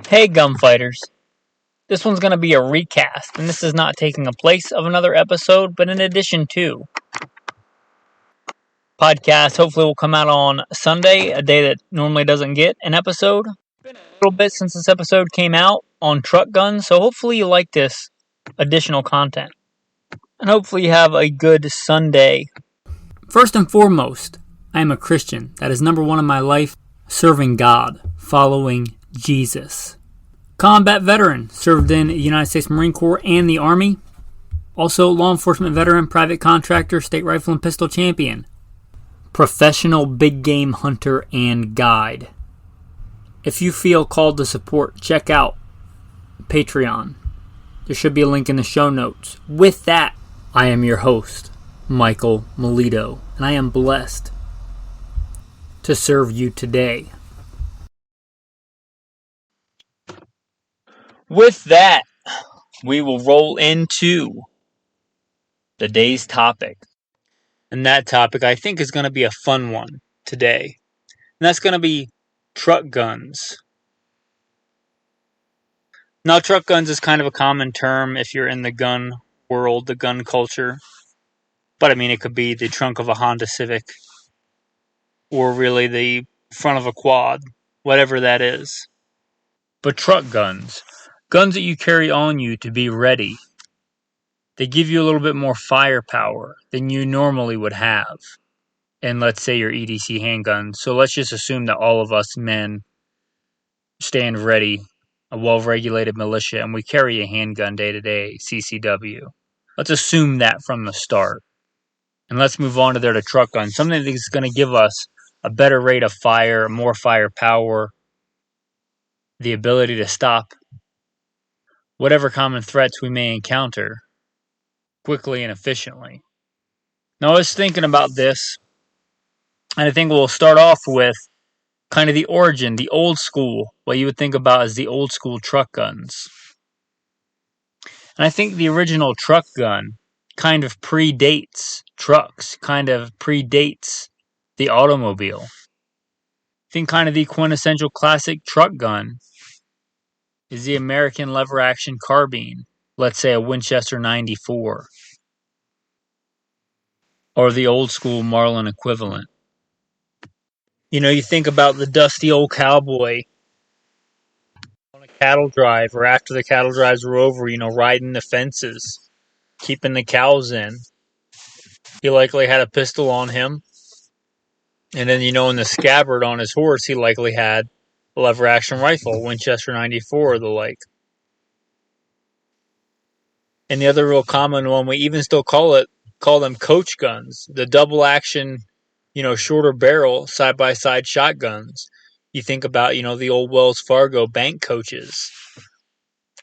Hey gunfighters, this one's going to be a recast, and this is not taking a place of another episode, but in addition to. Podcast hopefully will come out on Sunday, a day that normally doesn't get an episode. It's been a little bit since this episode came out on truck guns, so hopefully you like this additional content. And hopefully you have a good Sunday. First and foremost, I am a Christian. That is number one in my life, serving God, following Jesus. Combat veteran, served in the United States Marine Corps and the Army. Also law enforcement veteran, private contractor, state rifle and pistol champion. Professional big game hunter and guide. If you feel called to support, check out Patreon. There should be a link in the show notes. With that, I am your host, Michael Milito, and I am blessed to serve you today. With that, we will roll into the day's topic. And that topic, I think, is going to be a fun one today. And that's going to be truck guns. Now, truck guns is kind of a common term if you're in the gun world, the gun culture. But, I mean, it could be the trunk of a Honda Civic. Or really the front of a quad. Whatever that is. But truck guns. Guns that you carry on you to be ready. They give you a little bit more firepower than you normally would have in, let's say, your EDC handgun. So let's just assume that all of us men stand ready, a well-regulated militia, and we carry a handgun day-to-day, CCW. Let's assume that from the start. And let's move on to the truck gun. Something that's going to give us a better rate of fire, more firepower, the ability to stop whatever common threats we may encounter quickly and efficiently. Now, I was thinking about this, and I think we'll start off with kind of the origin, the old school, what you would think about as the old school truck guns. And I think the original truck gun kind of predates trucks, kind of predates the automobile. I think kind of the quintessential classic truck gun is the American lever-action carbine, let's say a Winchester 94, or the old school Marlin equivalent. You know, you think about the dusty old cowboy on a cattle drive, or after the cattle drives were over, you know, riding the fences, keeping the cows in. He likely had a pistol on him. And then, you know, in the scabbard on his horse, he likely had a lever-action rifle, Winchester 94 or the like. And the other real common one, we even still call them coach guns, the double-action, you know, shorter barrel, side-by-side shotguns. You think about, you know, the old Wells Fargo bank coaches.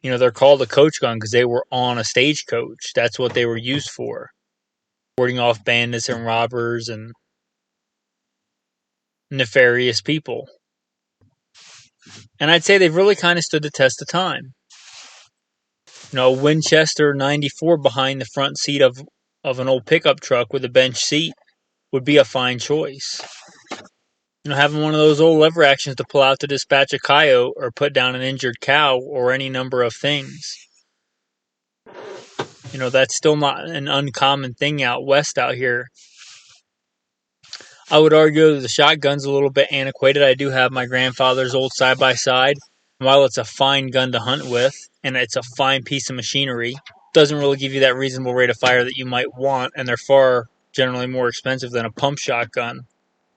You know, they're called a coach gun because they were on a stagecoach. That's what they were used for. Warding off bandits and robbers and nefarious people. And I'd say they've really kind of stood the test of time. You know, a Winchester 94 behind the front seat of an old pickup truck with a bench seat would be a fine choice. You know, having one of those old lever actions to pull out to dispatch a coyote or put down an injured cow or any number of things. You know, that's still not an uncommon thing out west out here. I would argue that the shotgun's a little bit antiquated. I do have my grandfather's old side-by-side. While it's a fine gun to hunt with, and it's a fine piece of machinery, it doesn't really give you that reasonable rate of fire that you might want, and they're far generally more expensive than a pump shotgun,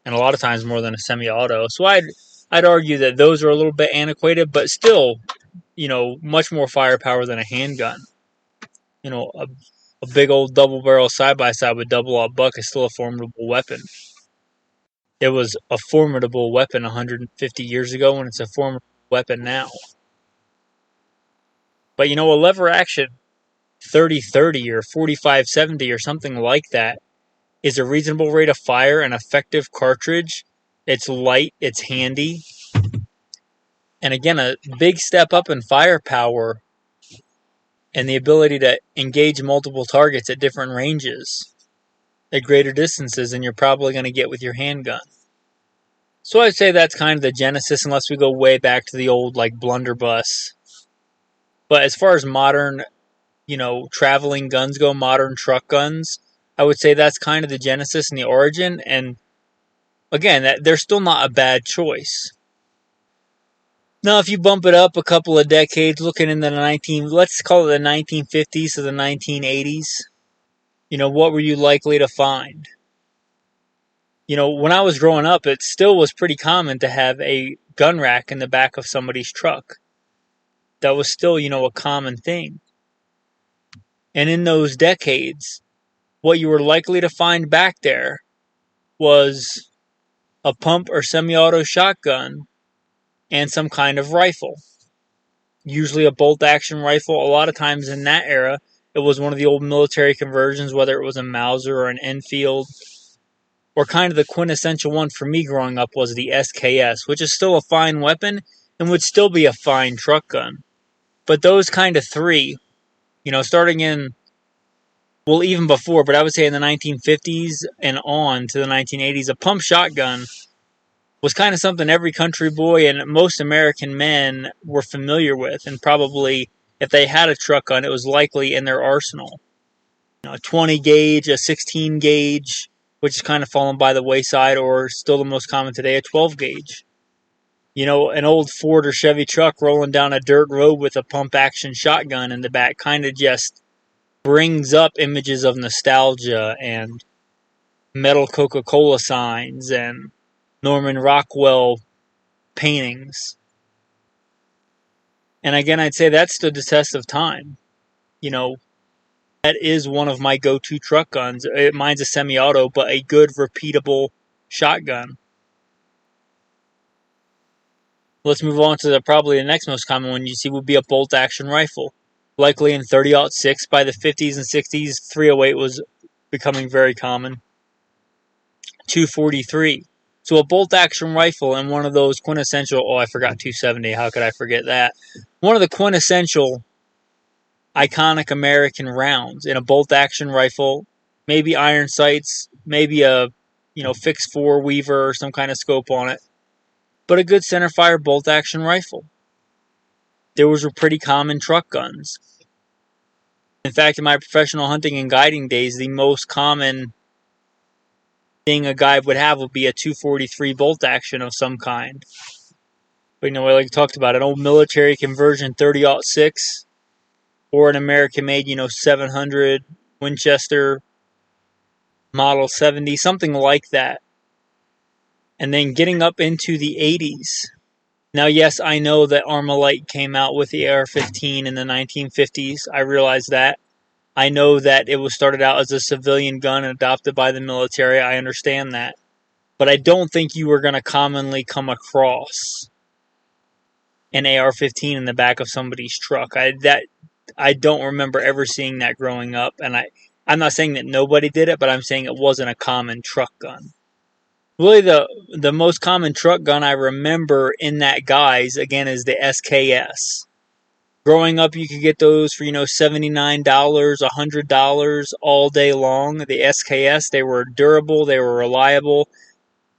and a lot of times more than a semi-auto. So I'd argue that those are a little bit antiquated, but still, you know, much more firepower than a handgun. You know, a big old double-barrel side-by-side with double-aught buck is still a formidable weapon. It was a formidable weapon 150 years ago, and it's a formidable weapon now. But, you know, a lever action 30-30 or 45-70 or something like that is a reasonable rate of fire, an effective cartridge. It's light, it's handy. And again, a big step up in firepower and the ability to engage multiple targets at different ranges at greater distances than you're probably going to get with your handgun. So I'd say that's kind of the genesis, unless we go way back to the old like blunderbuss. But as far as modern, traveling guns go, modern truck guns, I would say that's kind of the genesis and the origin. And again, that they're still not a bad choice. Now, if you bump it up a couple of decades, looking in the let's call it the 1950s to the 1980s, what were you likely to find? When I was growing up, it still was pretty common to have a gun rack in the back of somebody's truck. That was still, a common thing. And in those decades, what you were likely to find back there was a pump or semi-auto shotgun and some kind of rifle. Usually a bolt-action rifle. A lot of times in that era, it was one of the old military conversions, whether it was a Mauser or an Enfield. Or kind of the quintessential one for me growing up was the SKS, which is still a fine weapon and would still be a fine truck gun. But those kind of three, starting in, well, even before, but I would say in the 1950s and on to the 1980s, a pump shotgun was kind of something every country boy and most American men were familiar with. And probably, if they had a truck gun, it was likely in their arsenal. A 20 gauge, a 16 gauge, which is kind of fallen by the wayside, or still the most common today, a 12 gauge. An old Ford or Chevy truck rolling down a dirt road with a pump action shotgun in the back kind of just brings up images of nostalgia and metal Coca-Cola signs and Norman Rockwell paintings. And again, I'd say that stood the test of time. That is one of my go-to truck guns. Mine's a semi-auto, but a good, repeatable shotgun. Let's move on to probably the next most common one you see would be a bolt-action rifle. Likely in 30-06. By the 50s and 60s, 308 was becoming very common. 243. So a bolt-action rifle and one of those quintessential... I forgot 270. How could I forget that? One of the quintessential iconic American rounds in a bolt-action rifle. Maybe iron sights. Maybe a, fixed four-weaver or some kind of scope on it. But a good centerfire bolt-action rifle. Those were pretty common truck guns. In fact, in my professional hunting and guiding days, the most common thing a guide would have would be a 243 bolt-action of some kind. But, like we talked about, an old military conversion 30-06 or an American-made, 700 Winchester Model 70, something like that. And then getting up into the 80s. Now, yes, I know that Armalite came out with the AR-15 in the 1950s. I realize that. I know that it was started out as a civilian gun and adopted by the military. I understand that. But I don't think you were going to commonly come across an AR-15 in the back of somebody's truck. I don't remember ever seeing that growing up. And I'm not saying that nobody did it, but I'm saying it wasn't a common truck gun. Really, the most common truck gun I remember in that guise, again, is the SKS. Growing up, you could get those for, $79, $100 all day long. The SKS, they were durable, they were reliable,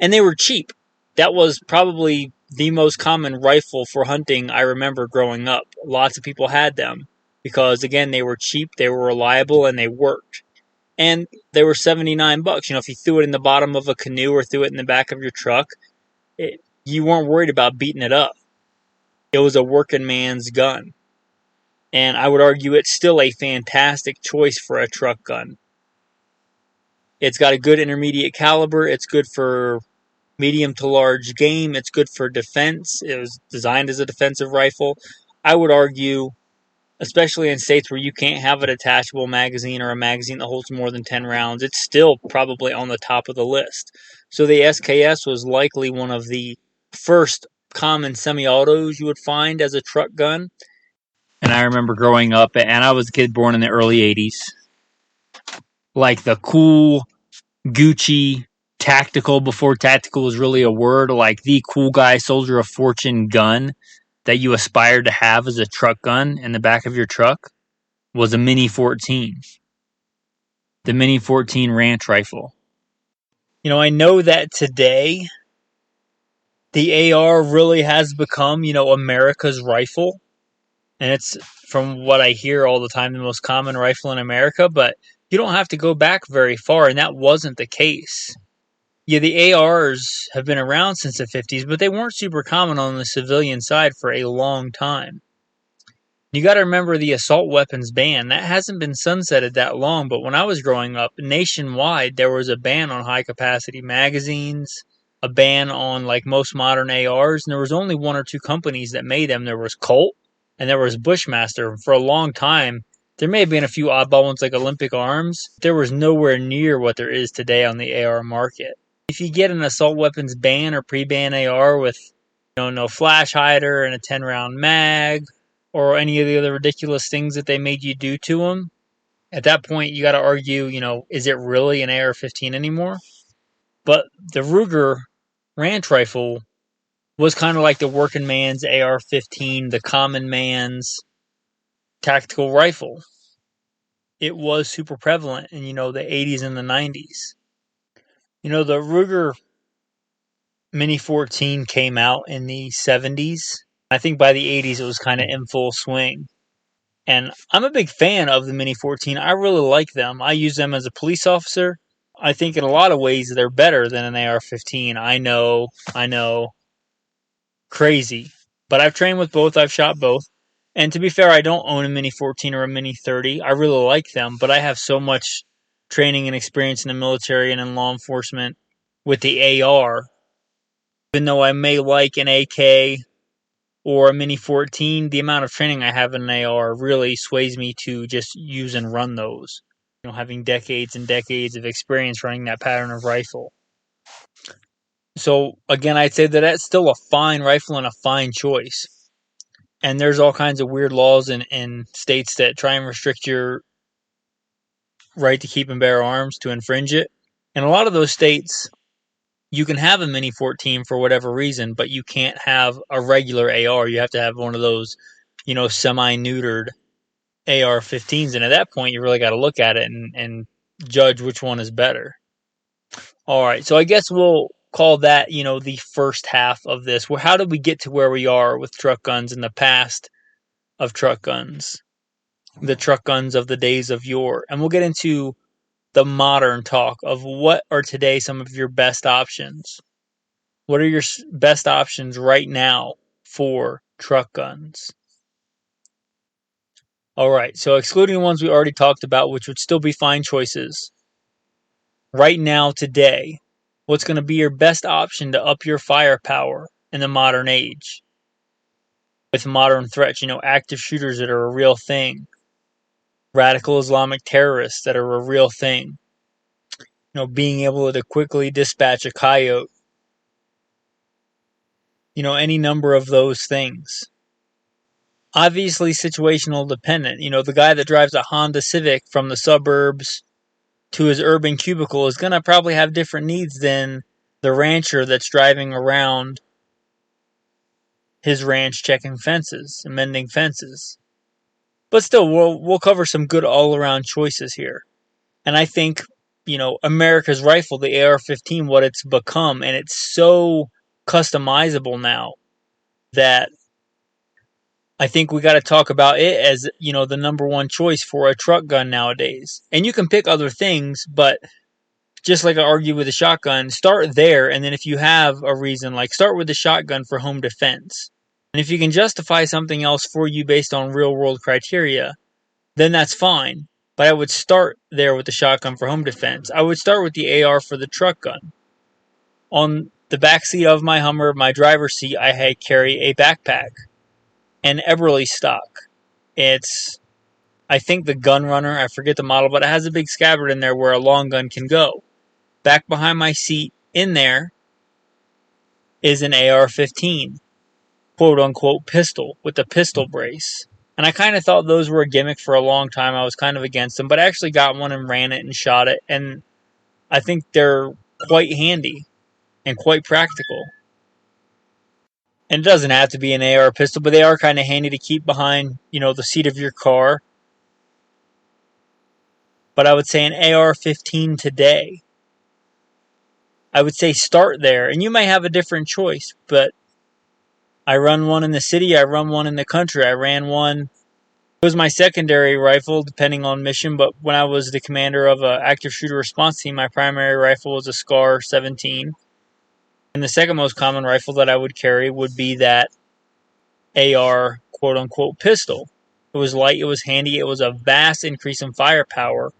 and they were cheap. That was probably the most common rifle for hunting I remember growing up. Lots of people had them because, again, they were cheap, they were reliable, and they worked. And they were $79. If you threw it in the bottom of a canoe or threw it in the back of your truck, you weren't worried about beating it up. It was a working man's gun. And I would argue it's still a fantastic choice for a truck gun. It's got a good intermediate caliber. It's good for medium to large game. It's good for defense. It was designed as a defensive rifle. I would argue, especially in states where you can't have a detachable magazine or a magazine that holds more than 10 rounds, it's still probably on the top of the list. So the SKS was likely one of the first common semi-autos you would find as a truck gun. And I remember growing up, and I was a kid born in the early 80s, like the cool, Gucci, tactical, before tactical was really a word, like the cool guy, soldier of fortune gun that you aspired to have as a truck gun in the back of your truck was a Mini 14. The Mini 14 ranch rifle. I know that today the AR really has become, America's rifle. And it's, from what I hear all the time, the most common rifle in America. But you don't have to go back very far, and that wasn't the case. Yeah, the ARs have been around since the 50s, but they weren't super common on the civilian side for a long time. You got to remember the assault weapons ban. That hasn't been sunsetted that long, but when I was growing up, nationwide, there was a ban on high capacity magazines, a ban on like most modern ARs, and there was only one or two companies that made them. There was Colt and there was Bushmaster. For a long time, there may have been a few oddball ones like Olympic Arms. There was nowhere near what there is today on the AR market. If you get an assault weapons ban or pre-ban AR with no flash hider and a 10-round mag, or any of the other ridiculous things that they made you do to them, at that point you got to argue, is it really an AR-15 anymore? But the Ruger ranch rifle was kind of like the working man's AR-15, the common man's tactical rifle. It was super prevalent in, the 80s and the 90s. The Ruger Mini 14 came out in the 70s. I think by the 80s it was kind of in full swing. And I'm a big fan of the Mini 14. I really like them. I use them as a police officer. I think in a lot of ways they're better than an AR-15. I know, crazy. But I've trained with both. I've shot both. And to be fair, I don't own a Mini 14 or a Mini 30. I really like them, but I have so much training and experience in the military and in law enforcement with the AR. Even though I may like an AK or a Mini 14, the amount of training I have in an AR really sways me to just use and run those. Having decades and decades of experience running that pattern of rifle. So, again, I'd say that that's still a fine rifle and a fine choice. And there's all kinds of weird laws in states that try and restrict your right to keep and bear arms to infringe it. In a lot of those states, you can have a Mini 14 for whatever reason, but you can't have a regular AR. You have to have one of those, semi-neutered AR-15s. And at that point, you really got to look at it and judge which one is better. All right, so I guess we'll call that, the first half of this. Well, how did we get to where we are with truck guns in the past of truck guns? The truck guns of the days of yore. And we'll get into the modern talk of what are today some of your best options. What are your best options right now for truck guns? All right, so excluding the ones we already talked about, which would still be fine choices, right now, today, what's going to be your best option to up your firepower in the modern age? With modern threats, active shooters that are a real thing, radical Islamic terrorists that are a real thing, being able to quickly dispatch a coyote, any number of those things. Obviously situational dependent. The guy that drives a Honda Civic from the suburbs to his urban cubicle is going to probably have different needs than the rancher that's driving around his ranch checking fences and mending fences. But still, we'll cover some good all-around choices here. And I think, America's rifle, the AR-15, what it's become, and it's so customizable now that I think we got to talk about it as, the number one choice for a truck gun nowadays. And you can pick other things, but just like I argue with a shotgun, start there, and then if you have a reason, like start with the shotgun for home defense. And if you can justify something else for you based on real-world criteria, then that's fine. But I would start there with the shotgun for home defense. I would start with the AR for the truck gun. On the back seat of my Hummer, my driver's seat, I carry a backpack. An Eberly stock. It's, I think, the Gun Runner. I forget the model, but it has a big scabbard in there where a long gun can go. Back behind my seat, in there, is an AR-15, quote-unquote pistol, with a pistol brace. And I kind of thought those were a gimmick for a long time. I was kind of against them, but I actually got one and ran it and shot it, and I think they're quite handy and quite practical. And it doesn't have to be an AR pistol, but they are kind of handy to keep behind, the seat of your car. But I would say an AR-15 today I would say start there. And you may have a different choice, but I run one in the city, I run one in the country. I ran one. It was my secondary rifle, depending on mission, but when I was the commander of an active shooter response team, my primary rifle was a SCAR 17. And the second most common rifle that I would carry would be that AR quote unquote pistol. It was light, it was handy, it was a vast increase in firepower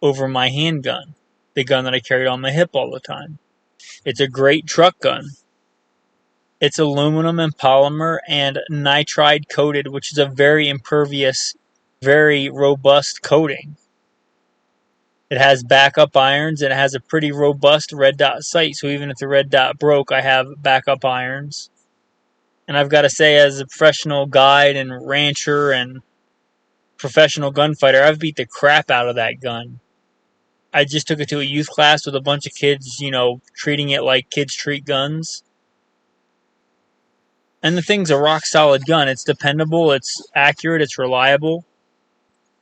over my handgun, the gun that I carried on my hip all the time. It's a great truck gun. It's aluminum and polymer and nitride coated, which is a very impervious, very robust coating. It has backup irons and it has a pretty robust red dot sight, so even if the red dot broke, I have backup irons. And I've got to say, as a professional guide and rancher and professional gunfighter, I've beat the crap out of that gun. I just took it to a youth class with a bunch of kids, treating it like kids treat guns. And the thing's a rock solid gun. It's dependable, it's accurate, it's reliable.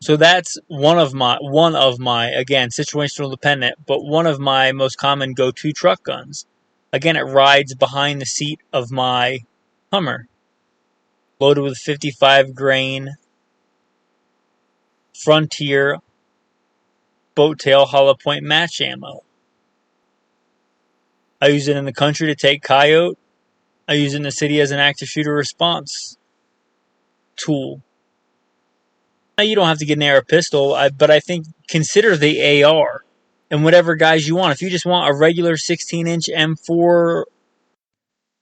So that's one of my again, situational dependent, but one of my most common go-to truck guns. Again, it rides behind the seat of my Hummer, loaded with 55 grain Frontier boat tail hollow point match ammo. I use it in the country to take coyote. I use it in the city as an active shooter response tool. Now, you don't have to get an AR pistol, but I think consider the AR and whatever guys you want. If you just want a regular 16-inch M4 or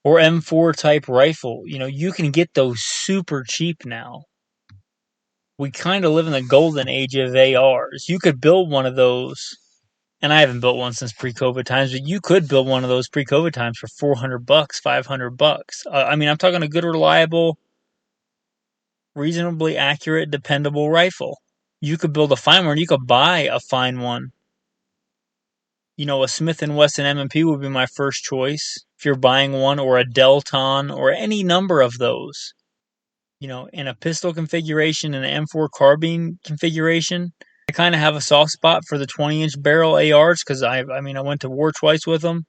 M4 type rifle, you can get those super cheap now. We kind of live in the golden age of ARs. You could build one of those, and I haven't built one since pre-COVID times, but you could build one of those pre-COVID times for $400, $500. I'm talking a good, reliable, reasonably accurate, dependable rifle. You could build a fine one. You could buy a fine one. A Smith & Wesson M&P would be my first choice if you're buying one, or a Delton, or any number of those. In a pistol configuration and an M4 carbine configuration, I kind of have a soft spot for the 20-inch barrel ARs because I went to war twice with them.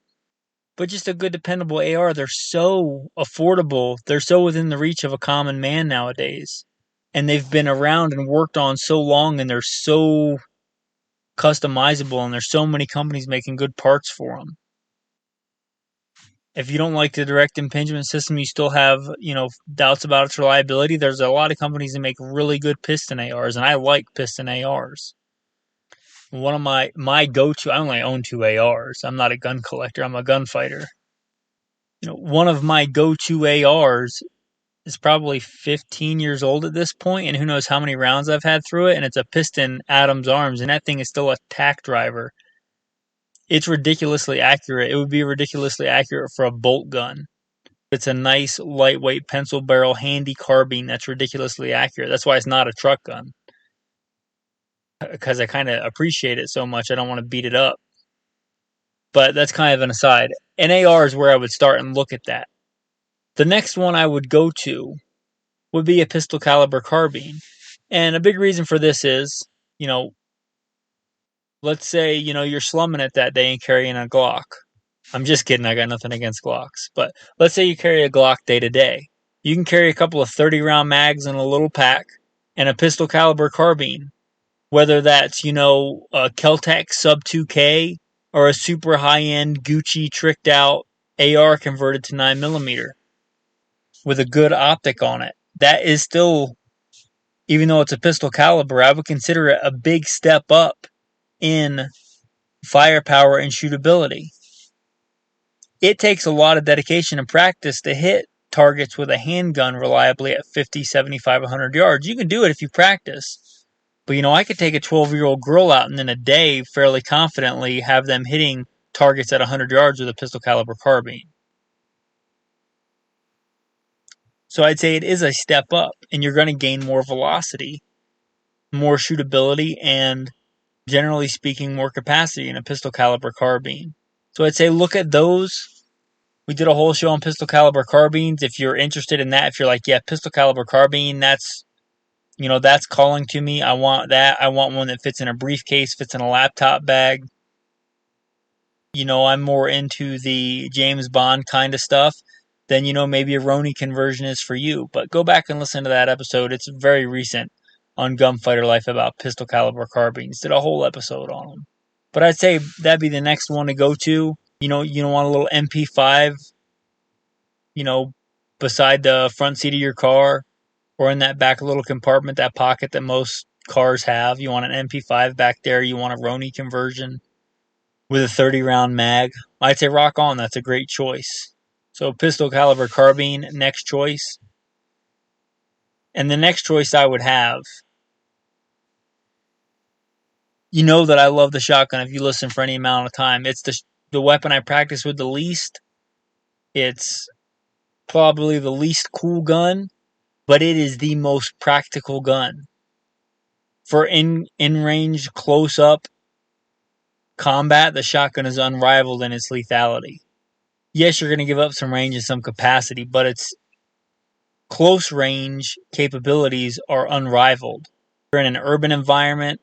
But just a good, dependable AR, they're so affordable. They're so within the reach of a common man nowadays. And they've been around and worked on so long, and they're so customizable, and there's so many companies making good parts for them. If you don't like the direct impingement system, you still have, doubts about its reliability, there's a lot of companies that make really good piston ARs, and I like piston ARs. One of my go-to, I only own 2 ARs. I'm not a gun collector, I'm a gunfighter. One of my go-to ARs is probably 15 years old at this point, and who knows how many rounds I've had through it, and it's a piston Adams Arms, and that thing is still a tack driver. It's ridiculously accurate. It would be ridiculously accurate for a bolt gun. It's a nice, lightweight, pencil barrel, handy carbine that's ridiculously accurate. That's why it's not a truck gun. Because I kind of appreciate it so much, I don't want to beat it up. But that's kind of an aside. An AR is where I would start and look at that. The next one I would go to would be a pistol caliber carbine. And a big reason for this is, let's say, you're slumming it that day and carrying a Glock. I'm just kidding, I got nothing against Glocks. But let's say you carry a Glock day to day. You can carry a couple of 30-round mags in a little pack and a pistol caliber carbine. Whether that's, a Kel-Tec sub 2K or a super high-end Gucci tricked out AR converted to 9mm with a good optic on it. That is still, even though it's a pistol caliber, I would consider it a big step up in firepower and shootability. It takes a lot of dedication and practice to hit targets with a handgun reliably at 50, 75, 100 yards. You can do it if you practice. But, I could take a 12-year-old girl out and in a day fairly confidently have them hitting targets at 100 yards with a pistol caliber carbine. So I'd say it is a step up, and you're going to gain more velocity, more shootability, and generally speaking, more capacity in a pistol caliber carbine. So I'd say look at those. We did a whole show on pistol caliber carbines. If you're interested in that, if you're like, yeah, pistol caliber carbine, that's calling to me. I want that. I want one that fits in a briefcase, fits in a laptop bag. I'm more into the James Bond kind of stuff, then, maybe a Roni conversion is for you. But go back and listen to that episode. It's very recent on Gunfighter Life about pistol caliber carbines. Did a whole episode on them. But I'd say that'd be the next one to go to. You don't want a little MP5, you know, beside the front seat of your car or in that back little compartment, that pocket that most cars have. You want an MP5 back there. You want a Roni conversion with a 30 round mag. I'd say rock on. That's a great choice. So pistol caliber carbine, next choice. And the next choice I would have, you know that I love the shotgun if you listen for any amount of time. It's the weapon I practice with the least. It's probably the least cool gun, but it is the most practical gun. For in-range, close-up combat, the shotgun is unrivaled in its lethality. Yes, you're going to give up some range and some capacity, but its close range capabilities are unrivaled. If you're in an urban environment,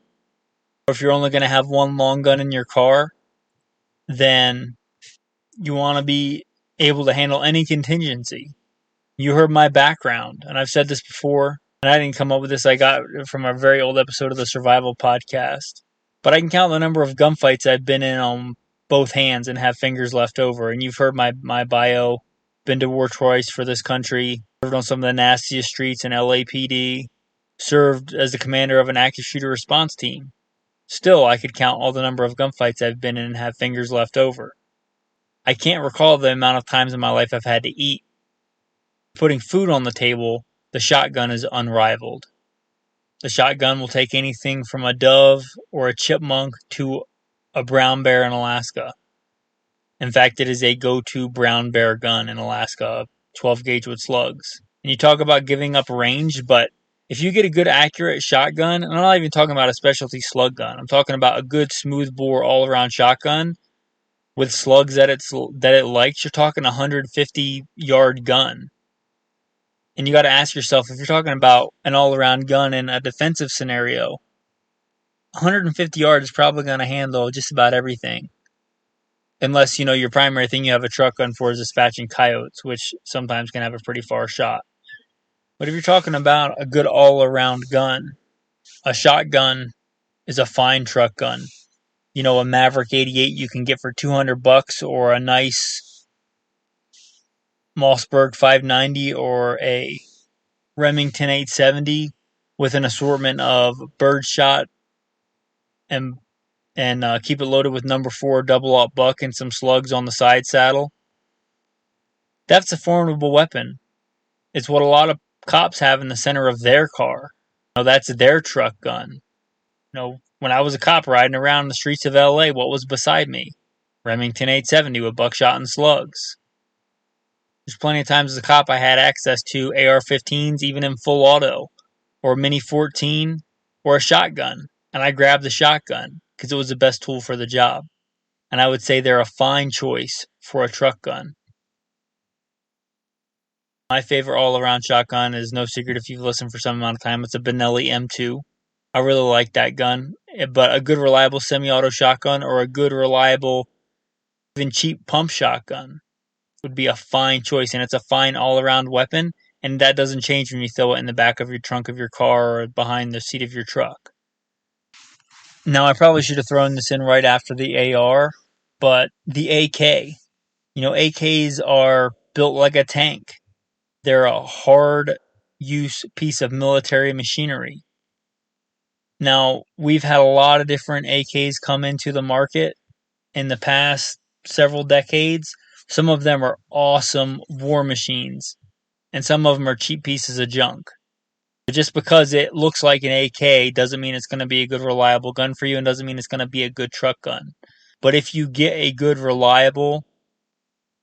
or if you're only going to have one long gun in your car, then you want to be able to handle any contingency. You heard my background, and I've said this before, and I didn't come up with this. I got it from a very old episode of the Survival Podcast. But I can count the number of gunfights I've been in on both hands and have fingers left over. And you've heard my bio. Been to war twice for this country. Served on some of the nastiest streets in LAPD. Served as the commander of an active shooter response team. Still, I could count all the number of gunfights I've been in and have fingers left over. I can't recall the amount of times in my life I've had to eat. Putting food on the table, the shotgun is unrivaled. The shotgun will take anything from a dove or a chipmunk to a brown bear in Alaska. In fact, it is a go-to brown bear gun in Alaska, 12 gauge with slugs. And you talk about giving up range, but if you get a good accurate shotgun, and I'm not even talking about a specialty slug gun, I'm talking about a good smooth bore all around shotgun with slugs that it likes, you're talking a 150 yard gun. And you got to ask yourself, if you're talking about an all around gun in a defensive scenario, 150 yards is probably going to handle just about everything. Unless, your primary thing you have a truck gun for is dispatching coyotes, which sometimes can have a pretty far shot. But if you're talking about a good all-around gun, a shotgun is a fine truck gun. A Maverick 88 you can get for $200, or a nice Mossberg 590, or a Remington 870 with an assortment of birdshot and keep it loaded with number 4 double-aught buck and some slugs on the side saddle. That's a formidable weapon. It's what a lot of cops have in the center of their car. That's their truck gun. When I was a cop riding around the streets of LA, what was beside me? Remington 870 with buckshot and slugs. There's plenty of times as a cop I had access to AR-15s, even in full auto, or a Mini 14, or a shotgun. And I grabbed the shotgun because it was the best tool for the job. And I would say they're a fine choice for a truck gun. My favorite all-around shotgun is no secret if you've listened for some amount of time. It's a Benelli M2. I really like that gun. But a good, reliable semi-auto shotgun or a good, reliable, even cheap pump shotgun would be a fine choice. And it's a fine all-around weapon. And that doesn't change when you throw it in the back of your trunk of your car or behind the seat of your truck. Now, I probably should have thrown this in right after the AR, but the AK. AKs are built like a tank. They're a hard-use piece of military machinery. Now, we've had a lot of different AKs come into the market in the past several decades. Some of them are awesome war machines, and some of them are cheap pieces of junk. Just because it looks like an AK doesn't mean it's going to be a good, reliable gun for you, and doesn't mean it's going to be a good truck gun. But if you get a good, reliable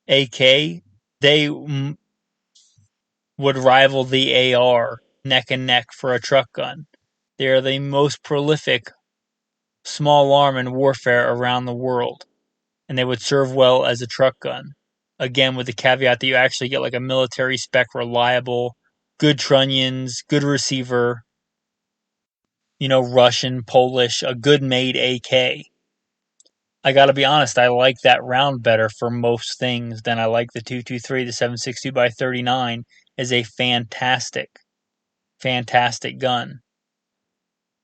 AK, they would rival the AR neck and neck for a truck gun. They are the most prolific small arm in warfare around the world, and they would serve well as a truck gun. Again, with the caveat that you actually get like a military spec reliable, good trunnions, good receiver, Russian, Polish, a good made AK. I gotta be honest, I like that round better for most things than I like the 223. The 7.62 by 39 is a fantastic, fantastic gun.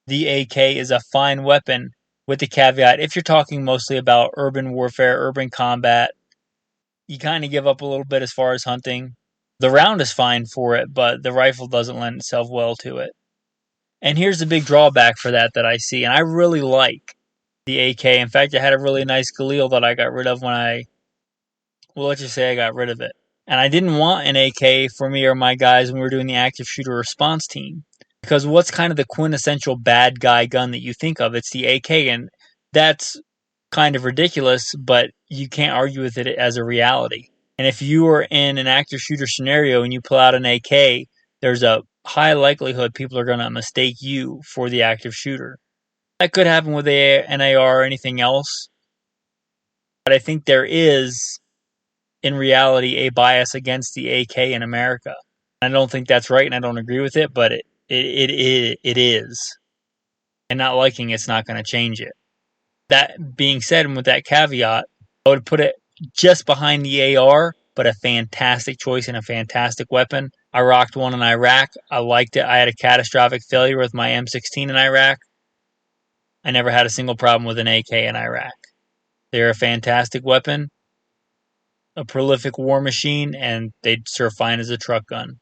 The AK is a fine weapon with the caveat if you're talking mostly about urban warfare, urban combat, you kind of give up a little bit as far as hunting. The round is fine for it, but the rifle doesn't lend itself well to it. And here's the big drawback for that I see, and I really like the AK. In fact, I had a really nice Galil that I got rid of well, let's just say I got rid of it. And I didn't want an AK for me or my guys when we were doing the active shooter response team. Because what's kind of the quintessential bad guy gun that you think of? It's the AK, and that's kind of ridiculous, but you can't argue with it as a reality. And if you are in an active shooter scenario and you pull out an AK, there's a high likelihood people are going to mistake you for the active shooter. That could happen with an AR or anything else, but I think there is, in reality, a bias against the AK in America. I don't think that's right, and I don't agree with it, but it is. And not liking it's not going to change it. That being said, and with that caveat, I would put it just behind the AR, but a fantastic choice and a fantastic weapon. I rocked one in Iraq. I liked it. I had a catastrophic failure with my M16 in Iraq. I never had a single problem with an AK in Iraq. They're a fantastic weapon, a prolific war machine, and they'd serve fine as a truck gun.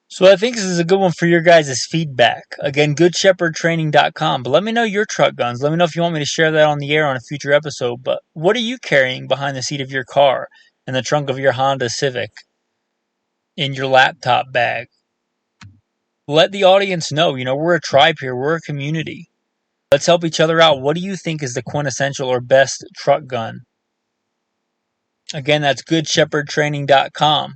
So I think this is a good one for your guys' feedback. Again, goodshepherdtraining.com. But let me know your truck guns. Let me know if you want me to share that on the air on a future episode. But what are you carrying behind the seat of your car, in the trunk of your Honda Civic, in your laptop bag? Let the audience know. We're a tribe here. We're a community. Let's help each other out. What do you think is the quintessential or best truck gun? Again, that's goodshepherdtraining.com.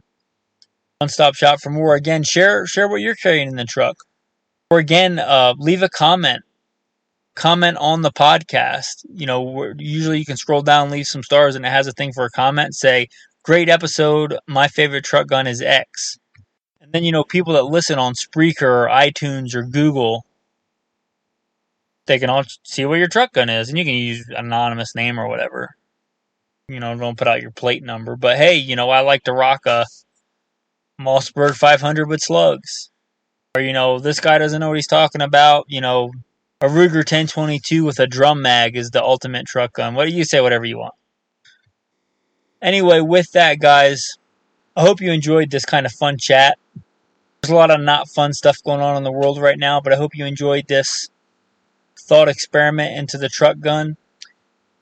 One-stop shop for more. Again, share what you're carrying in the truck. Or again, leave a comment. Comment on the podcast. Usually you can scroll down, leave some stars, and it has a thing for a comment. Say, great episode. My favorite truck gun is X. And then, people that listen on Spreaker or iTunes or Google, they can all see what your truck gun is. And you can use an anonymous name or whatever. Don't put out your plate number. But hey, I like to rock a Mossberg 500 with slugs. Or, this guy doesn't know what he's talking about. A Ruger 1022 with a drum mag is the ultimate truck gun. What do you say? Whatever you want. Anyway, with that, guys, I hope you enjoyed this kind of fun chat. There's a lot of not fun stuff going on in the world right now, but I hope you enjoyed this thought experiment into the truck gun.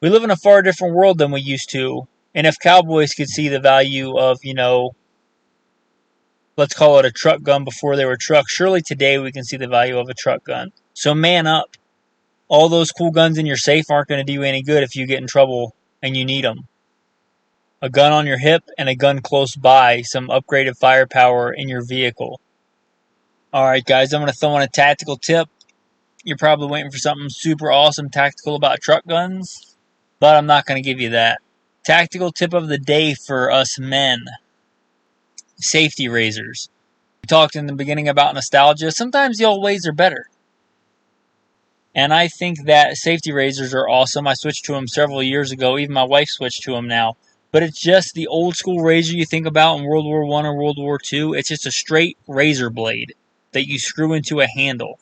We live in a far different world than we used to. And if cowboys could see the value of, let's call it a truck gun before they were trucks, surely today we can see the value of a truck gun. So man up. All those cool guns in your safe aren't going to do you any good if you get in trouble and you need them. A gun on your hip and a gun close by, some upgraded firepower in your vehicle. Alright guys, I'm going to throw in a tactical tip. You're probably waiting for something super awesome tactical about truck guns, but I'm not going to give you that. Tactical tip of the day for us men. Safety razors. We talked in the beginning about nostalgia. Sometimes the old ways are better. And I think that safety razors are awesome. I switched to them several years ago. Even my wife switched to them now. But it's just the old school razor you think about in World War I or World War II. It's just a straight razor blade that you screw into a handle.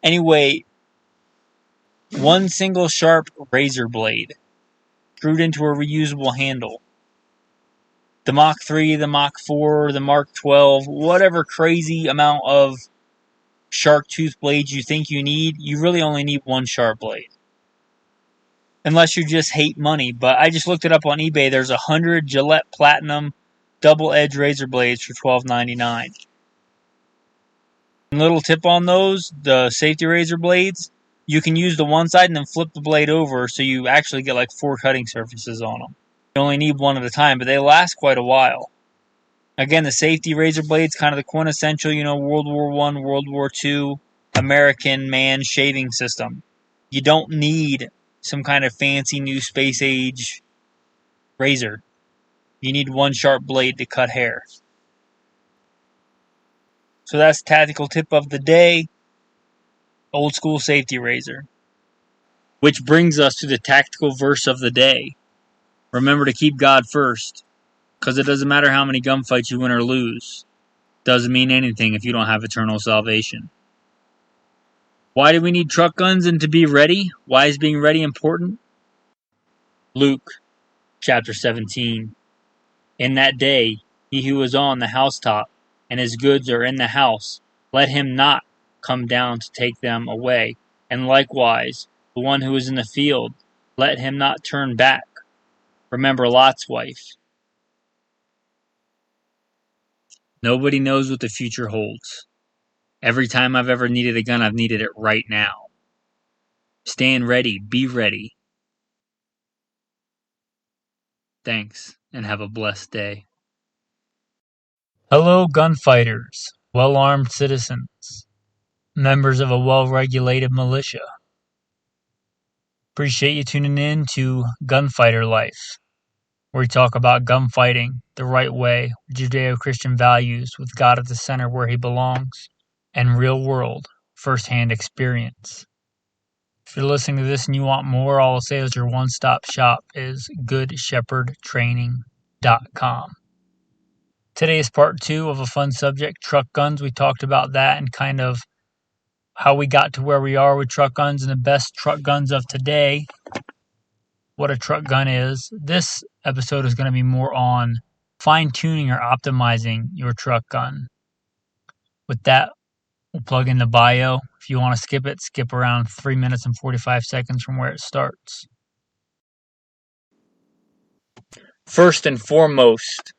Anyway, one single sharp razor blade screwed into a reusable handle. The Mach 3, the Mach 4, the Mark 12, whatever crazy amount of shark tooth blades you think you need, you really only need one sharp blade. Unless you just hate money. But I just looked it up on eBay. There's 100 Gillette Platinum double-edged razor blades for $12.99. And little tip on those, the safety razor blades, you can use the one side and then flip the blade over so you actually get like 4 cutting surfaces on them. You only need one at a time, but they last quite a while. Again, the safety razor blade's kind of the quintessential, World War I, World War II, American man shaving system. You don't need some kind of fancy new space age razor. You need one sharp blade to cut hair. So that's tactical tip of the day. Old school safety razor. Which brings us to the tactical verse of the day. Remember to keep God first, because it doesn't matter how many gunfights you win or lose. Doesn't mean anything if you don't have eternal salvation. Why do we need truck guns and to be ready? Why is being ready important? Luke chapter 17. In that day, he who is on the housetop, and his goods are in the house, let him not come down to take them away. And likewise, the one who is in the field, let him not turn back. Remember Lot's wife. Nobody knows what the future holds. Every time I've ever needed a gun, I've needed it right now. Stand ready. Be ready. Thanks, and have a blessed day. Hello, gunfighters, well-armed citizens, members of a well-regulated militia. Appreciate you tuning in to Gunfighter Life, where we talk about gunfighting the right way, Judeo-Christian values with God at the center where he belongs, and real-world, first-hand experience. If you're listening to this and you want more, all I'll say is your one-stop shop is goodshepherdtraining.com. Today is part 2 of a fun subject, truck guns. We talked about that and kind of how we got to where we are with truck guns and the best truck guns of today, what a truck gun is. This episode is going to be more on fine-tuning or optimizing your truck gun. With that, we'll plug in the bio. If you want to skip it, skip around 3 minutes and 45 seconds from where it starts. First and foremost,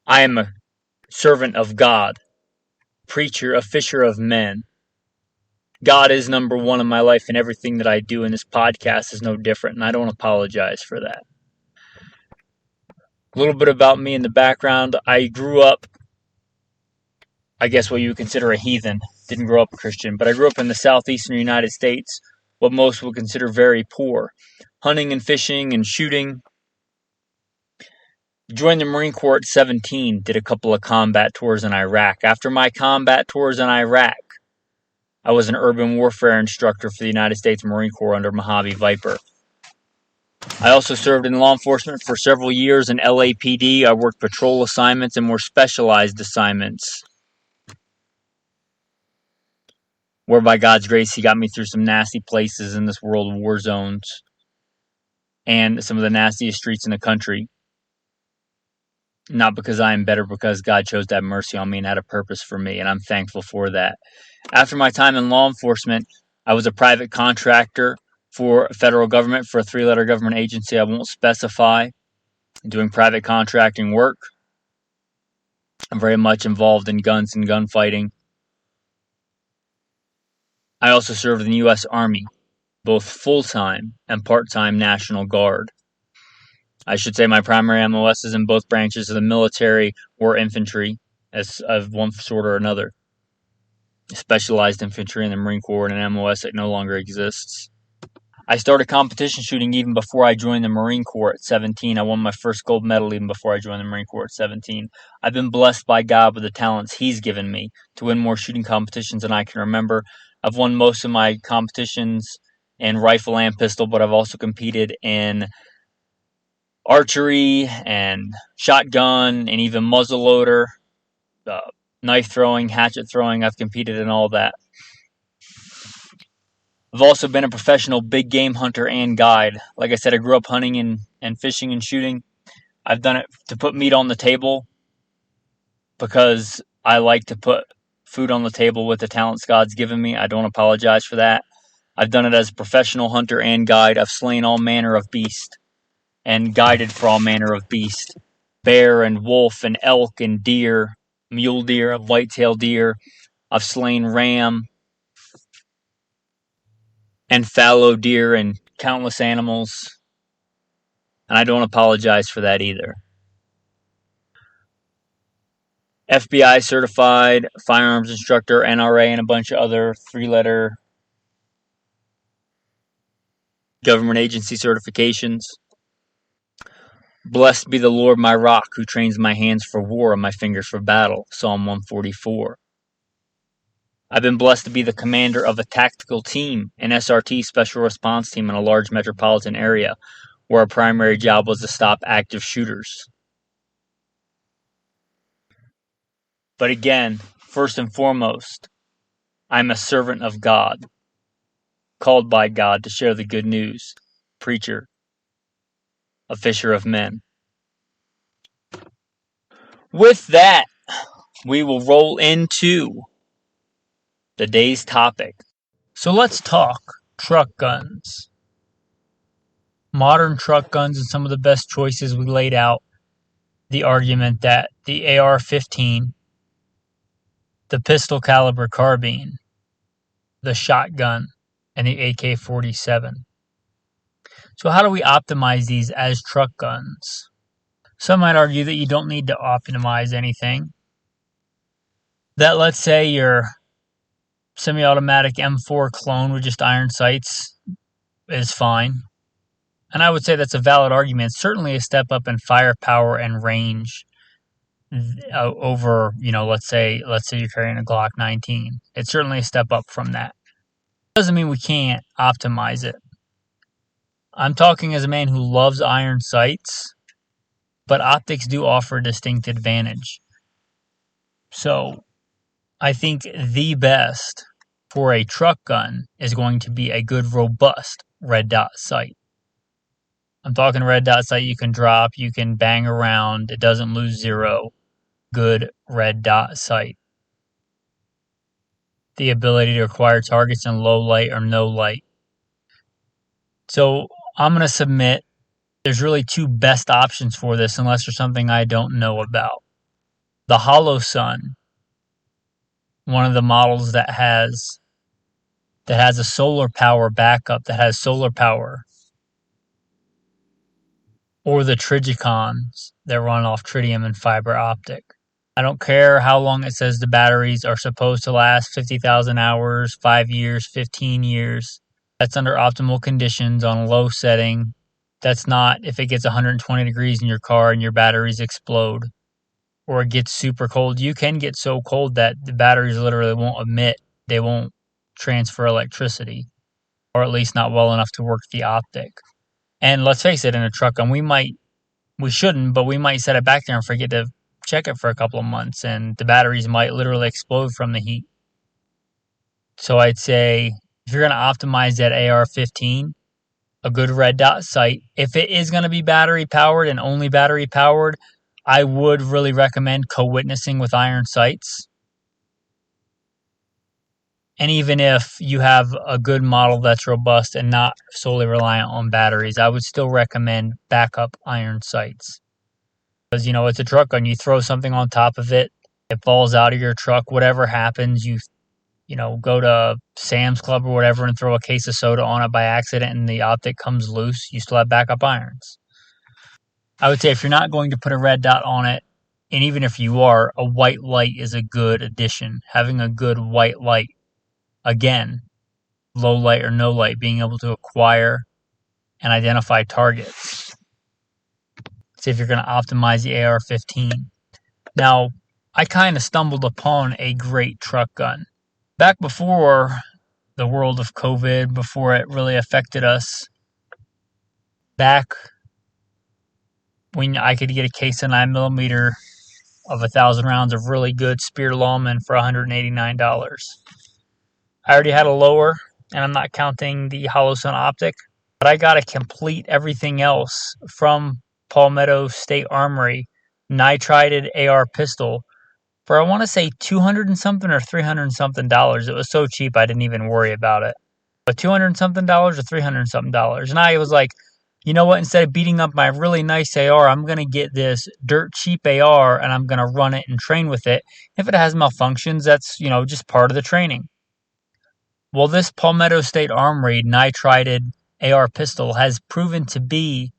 I am a servant of God, preacher, a fisher of men. God is number one in my life and everything that I do, and this podcast is no different, and I don't apologize for that. A little bit about me in the background. I grew up, I guess what you would consider a heathen. Didn't grow up a Christian, but I grew up in the southeastern United States, what most would consider very poor. Hunting and fishing and shooting. Joined the Marine Corps at 17, did a couple of combat tours in Iraq. After my combat tours in Iraq, I was an urban warfare instructor for the United States Marine Corps under Mojave Viper. I also served in law enforcement for several years in LAPD. I worked patrol assignments and more specialized assignments, where by God's grace, he got me through some nasty places in this world of war zones and some of the nastiest streets in the country. Not because I am better, because God chose to have mercy on me and had a purpose for me, and I'm thankful for that. After my time in law enforcement, I was a private contractor for federal government, for a 3-letter government agency I won't specify, doing private contracting work. I'm very much involved in guns and gunfighting. I also served in the U.S. Army, both full-time and part-time National Guard. I should say my primary MOS is in both branches of the military or infantry, as of one sort or another. Specialized infantry in the Marine Corps and an MOS that no longer exists. I started competition shooting even before I joined the Marine Corps at 17. I won my first gold medal even before I joined the Marine Corps at 17. I've been blessed by God with the talents he's given me to win more shooting competitions than I can remember. I've won most of my competitions in rifle and pistol, but I've also competed in archery and shotgun and even muzzleloader, knife throwing, hatchet throwing. I've competed in all that. I've also been a professional big game hunter and guide. Like I said, I grew up hunting and fishing and shooting. I've done it to put meat on the table because I like to put food on the table with the talents God's given me. I don't apologize for that. I've done it as a professional hunter and guide. I've slain all manner of beast and guided for all manner of beast. Bear and wolf and elk and deer, mule deer, white-tailed deer. I've slain ram and fallow deer and countless animals. And I don't apologize for that either. FBI certified, firearms instructor, NRA, and a bunch of other 3-letter government agency certifications. Blessed be the Lord my rock, who trains my hands for war and my fingers for battle. Psalm 144. I've been blessed to be the commander of a tactical team, an SRT special response team in a large metropolitan area, where our primary job was to stop active shooters. But again, first and foremost, I'm a servant of God, called by God to share the good news, preacher, a fisher of men. With that, we will roll into the day's topic. So let's talk truck guns. Modern truck guns and some of the best choices. We laid out the argument that the AR-15, the pistol caliber carbine, the shotgun, and the AK-47. So how do we optimize these as truck guns? Some might argue that you don't need to optimize anything. That, let's say, your semi-automatic M4 clone with just iron sights is fine. And I would say that's a valid argument. Certainly a step up in firepower and range over, let's say you're carrying a Glock 19. It's certainly a step up from that. Doesn't mean we can't optimize it. I'm talking as a man who loves iron sights, but optics do offer a distinct advantage. So I think the best for a truck gun is going to be a good, robust red dot sight. I'm talking red dot sight you can drop, you can bang around, it doesn't lose zero. Good red dot sight. The ability to acquire targets in low light or no light. So I'm going to submit there's really two best options for this unless there's something I don't know about. The Hollow Sun, one of the models that has a solar power backup, that has solar power. Or the Trigicons that run off tritium and fiber optic. I don't care how long it says the batteries are supposed to last, 50,000 hours, 5 years, 15 years. That's under optimal conditions on a low setting. That's not if it gets 120 degrees in your car and your batteries explode. Or it gets super cold. You can get so cold that the batteries literally won't emit. They won't transfer electricity. Or at least not well enough to work the optic. And let's face it, in a truck gun, we shouldn't, but we might set it back there and forget to check it for a couple of months, and the batteries might literally explode from the heat. So I'd say if you're going to optimize that AR-15, a good red dot sight, if it is going to be battery powered and only battery powered, I would really recommend co-witnessing with iron sights. And even if you have a good model that's robust and not solely reliant on batteries, I would still recommend backup iron sights. Because, it's a truck gun. You throw something on top of it, it falls out of your truck, whatever happens, you go to Sam's Club or whatever and throw a case of soda on it by accident and the optic comes loose, you still have backup irons. I would say if you're not going to put a red dot on it, and even if you are, a white light is a good addition. Having a good white light. Again, low light or no light, being able to acquire and identify targets. See if you're going to optimize the AR-15. Now, I kind of stumbled upon a great truck gun. Back before the world of COVID, before it really affected us, back when I could get a case of 9mm of 1,000 rounds of really good Spear Lawman for $189. I already had a lower, and I'm not counting the Hollow Sun optic, but I got a complete everything else from Palmetto State Armory nitrided AR pistol for I want to say $200 and something or $300 and something. It was so cheap I didn't even worry about it. But $200 and something or $300 and something. And I was like, you know what? Instead of beating up my really nice AR, I'm going to get this dirt cheap AR and I'm going to run it and train with it. If it has malfunctions, that's, just part of the training. Well, this Palmetto State Armory nitrided AR pistol has proven to be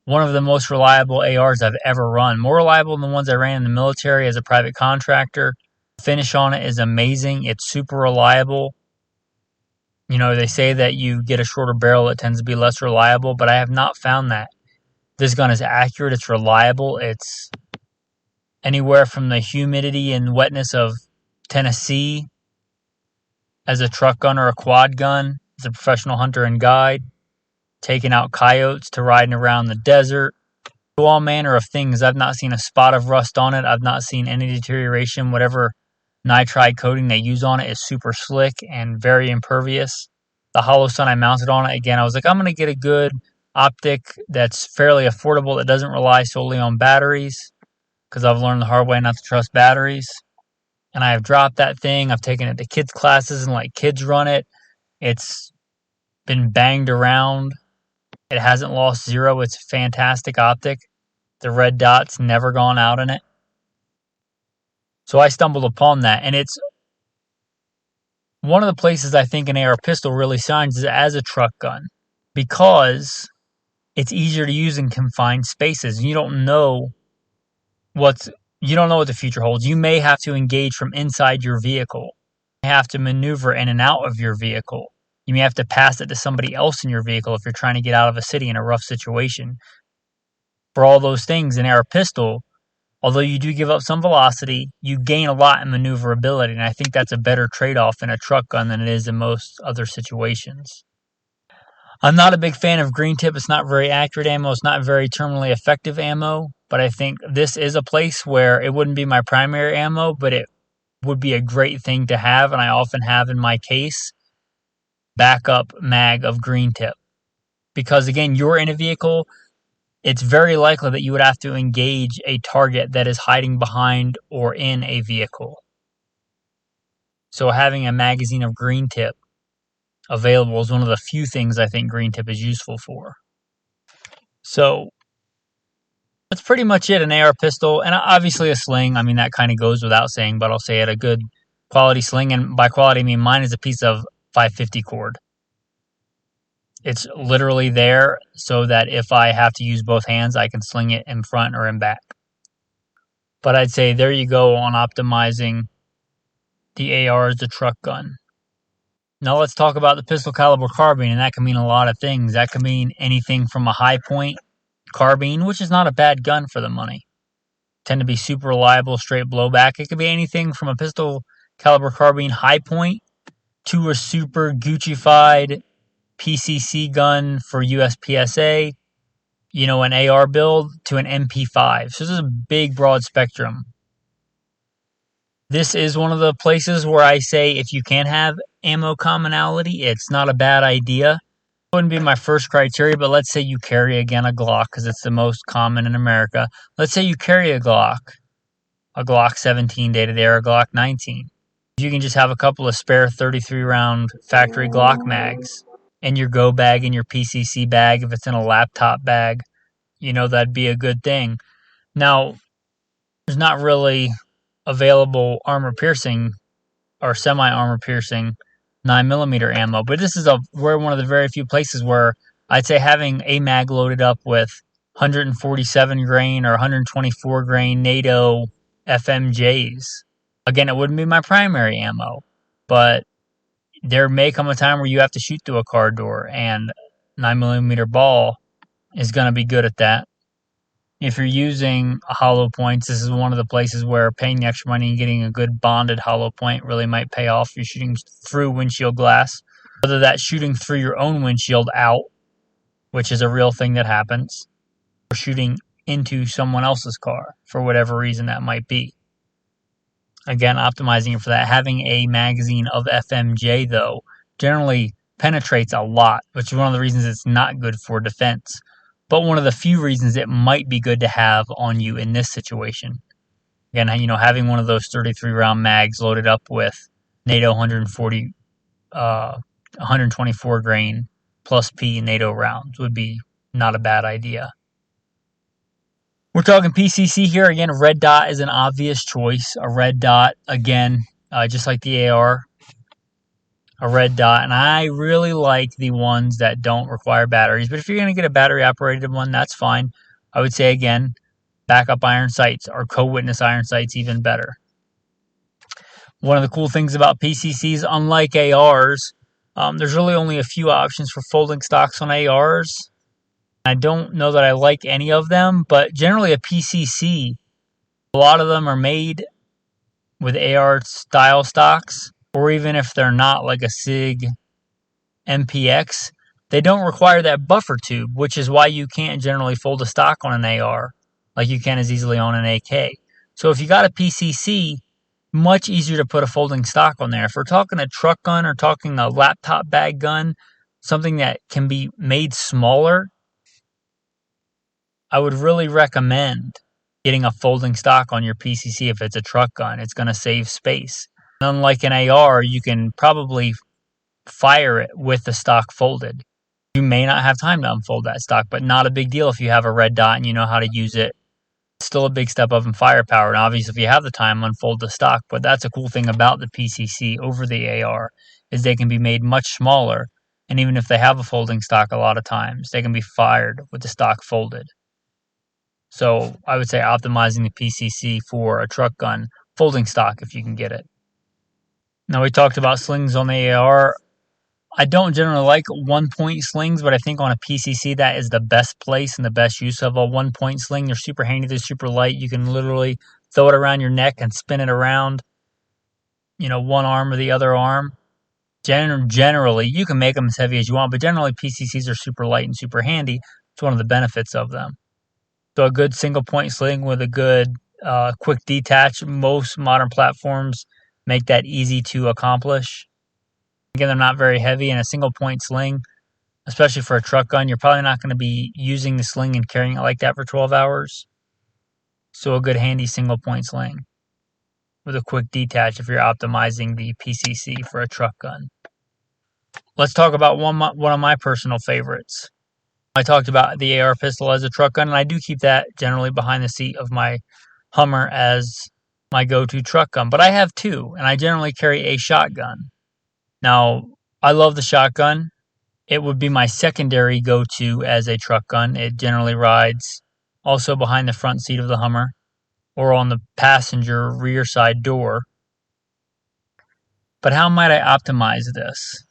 one of the most reliable ARs I've ever run. More reliable than the ones I ran in the military as a private contractor. The finish on it is amazing. It's super reliable. They say that you get a shorter barrel, it tends to be less reliable, but I have not found that. This gun is accurate, it's reliable, it's anywhere from the humidity and wetness of Tennessee as a truck gun or a quad gun, as a professional hunter and guide, taking out coyotes to riding around the desert. Do all manner of things. I've not seen a spot of rust on it. I've not seen any deterioration. Whatever nitride coating they use on it is super slick and very impervious. The hollow sun I mounted on it, again, I was like, I'm going to get a good optic that's fairly affordable, that doesn't rely solely on batteries, because I've learned the hard way not to trust batteries. And I have dropped that thing. I've taken it to kids' classes and let kids run it. It's been banged around. It hasn't lost zero. It's a fantastic optic. The red dot's never gone out in it. So I stumbled upon that, and it's one of the places I think an AR pistol really shines is as a truck gun, because it's easier to use in confined spaces. You don't know what the future holds. You may have to engage from inside your vehicle. You may have to maneuver in and out of your vehicle. You may have to pass it to somebody else in your vehicle if you're trying to get out of a city in a rough situation. For all those things, an AR pistol, although you do give up some velocity, you gain a lot in maneuverability, and I think that's a better trade-off in a truck gun than it is in most other situations. I'm not a big fan of green tip. It's not very accurate ammo. It's not very terminally effective ammo, but I think this is a place where it wouldn't be my primary ammo, but it would be a great thing to have, and I often have in my case backup mag of green tip. Because again, you're in a vehicle, it's very likely that you would have to engage a target that is hiding behind or in a vehicle. So having a magazine of green tip available is one of the few things I think green tip is useful for. So that's pretty much it, an AR pistol, and obviously a sling. I mean, that kind of goes without saying, but I'll say it, a good quality sling, and by quality I mean mine is a piece of 550 cord. It's literally there so that if I have to use both hands, I can sling it in front or in back. But I'd say there you go on optimizing the AR as a truck gun. Now let's talk about the pistol caliber carbine, and that can mean a lot of things. That can mean anything from a high point carbine, which is not a bad gun for the money. Tend to be super reliable, straight blowback. It could be anything from a pistol caliber carbine high point to a super Gucci-fied PCC gun for USPSA, an AR build, to an MP5. So this is a big, broad spectrum. This is one of the places where I say if you can have ammo commonality, it's not a bad idea. It wouldn't be my first criteria, but let's say you carry, again, a Glock, because it's the most common in America. Let's say you carry a Glock 17 dated air, a Glock 19. You can just have a couple of spare 33-round factory Glock mags in your go bag, in your PCC bag, if it's in a laptop bag, that'd be a good thing. Now, there's not really available armor-piercing or semi-armor piercing 9mm ammo, but this is one of the very few places where I'd say having a mag loaded up with 147 grain or 124 grain NATO FMJs. Again, it wouldn't be my primary ammo, but there may come a time where you have to shoot through a car door, and 9mm ball is going to be good at that. If you're using hollow points, this is one of the places where paying the extra money and getting a good bonded hollow point really might pay off. You're shooting through windshield glass, whether that's shooting through your own windshield out, which is a real thing that happens, or shooting into someone else's car for whatever reason that might be. Again, optimizing it for that. Having a magazine of FMJ, though, generally penetrates a lot, which is one of the reasons it's not good for defense. But one of the few reasons it might be good to have on you in this situation. Again, having one of those 33-round mags loaded up with NATO 124 grain plus P NATO rounds would be not a bad idea. We're talking PCC here. Again, red dot is an obvious choice. A red dot, again, just like the AR, a red dot. And I really like the ones that don't require batteries. But if you're going to get a battery-operated one, that's fine. I would say, again, backup iron sights or co-witness iron sights, even better. One of the cool things about PCCs, unlike ARs, there's really only a few options for folding stocks on ARs. I don't know that I like any of them, but generally a PCC, a lot of them are made with AR style stocks. or even if they're not like a SIG MPX, they don't require that buffer tube, which is why you can't generally fold a stock on an AR like you can as easily on an AK. So if you got a PCC, much easier to put a folding stock on there. If we're talking a truck gun or talking a laptop bag gun, something that can be made smaller, I would really recommend getting a folding stock on your PCC if it's a truck gun. It's going to save space. Unlike an AR, you can probably fire it with the stock folded. You may not have time to unfold that stock, but not a big deal if you have a red dot and you know how to use it. It's still a big step up in firepower. And obviously, if you have the time, unfold the stock. But that's a cool thing about the PCC over the AR is they can be made much smaller. And even if they have a folding stock, a lot of times they can be fired with the stock folded. So I would say optimizing the PCC for a truck gun, folding stock if you can get it. Now we talked about slings on the AR. I don't generally like one-point slings, but I think on a PCC that is the best place and the best use of a one-point sling. They're super handy. They're super light. You can literally throw it around your neck and spin it around, one arm or the other arm. Generally, you can make them as heavy as you want, but generally PCCs are super light and super handy. It's one of the benefits of them. So a good single-point sling with a good quick detach. Most modern platforms make that easy to accomplish. Again, they're not very heavy, and a single point sling, especially for a truck gun, you're probably not going to be using the sling and carrying it like that for 12 hours. So a good handy single point sling with a quick detach if you're optimizing the PCC for a truck gun. Let's talk about one of my personal favorites. I talked about the AR pistol as a truck gun, and I do keep that generally behind the seat of my Hummer as my go-to truck gun. But I have two, and I generally carry a shotgun. Now, I love the shotgun. It would be my secondary go-to as a truck gun. It generally rides also behind the front seat of the Hummer or on the passenger rear side door. But how might I optimize this?